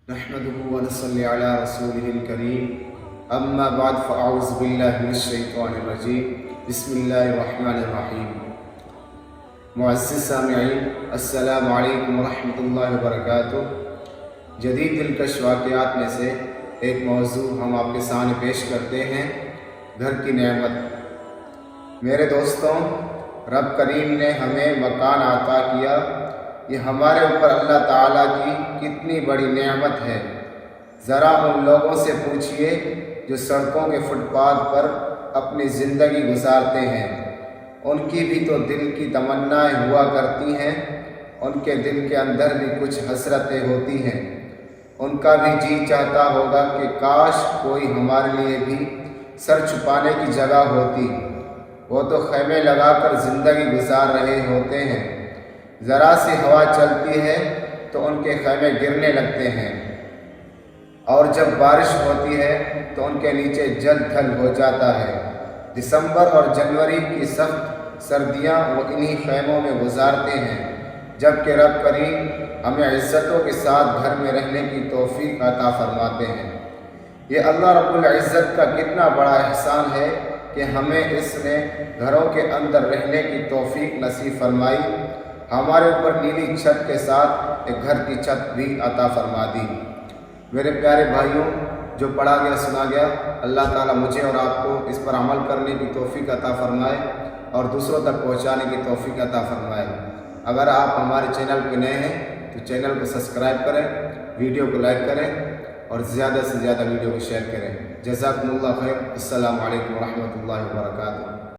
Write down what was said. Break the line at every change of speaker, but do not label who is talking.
نحمده ونصلي على رسوله الكريم اما بعد فاعوذ باللہ من الشیطان الرجیم بسم اللہ الرحمن الرحیم۔ معزز سامعین، السلام علیکم ورحمۃ اللہ وبرکاتہ۔ جدید دلکش واقعات میں سے ایک موضوع ہم آپ کے سامنے پیش کرتے ہیں، گھر کی نعمت۔ میرے دوستوں، رب کریم نے ہمیں مکان عطا کیا، یہ ہمارے اوپر اللہ تعالیٰ کی کتنی بڑی نعمت ہے۔ ذرا ان لوگوں سے پوچھئے جو سڑکوں کے فٹ پاتھ پر اپنی زندگی گزارتے ہیں، ان کی بھی تو دل کی تمنائیں ہوا کرتی ہیں، ان کے دل کے اندر بھی کچھ حسرتیں ہوتی ہیں۔ ان کا بھی جی چاہتا ہوگا کہ کاش کوئی ہمارے لیے بھی سر چھپانے کی جگہ ہوتی۔ وہ تو خیمے لگا کر زندگی گزار رہے ہوتے ہیں، ذرا سی ہوا چلتی ہے تو ان کے خیمے گرنے لگتے ہیں، اور جب بارش ہوتی ہے تو ان کے نیچے جل تھل ہو جاتا ہے۔ دسمبر اور جنوری کی سخت سردیاں وہ انہی خیموں میں گزارتے ہیں، جبکہ رب کریم ہمیں عزتوں کے ساتھ گھر میں رہنے کی توفیق عطا فرماتے ہیں۔ یہ اللہ رب العزت کا کتنا بڑا احسان ہے کہ ہمیں اس نے گھروں کے اندر رہنے کی توفیق نصیب فرمائی، ہمارے اوپر نیلی چھت کے ساتھ ایک گھر کی چھت بھی عطا فرما دی۔ میرے پیارے بھائیوں، جو پڑھا گیا سنا گیا، اللہ تعالیٰ مجھے اور آپ کو اس پر عمل کرنے کی توفیق عطا فرمائے اور دوسروں تک پہنچانے کی توفیق عطا فرمائے۔ اگر آپ ہمارے چینل پہ نئے ہیں تو چینل کو سبسکرائب کریں، ویڈیو کو لائک کریں اور زیادہ سے زیادہ ویڈیو کو شیئر کریں۔ جزاکم اللہ خیر۔ السلام علیکم ورحمۃ اللہ وبرکاتہ۔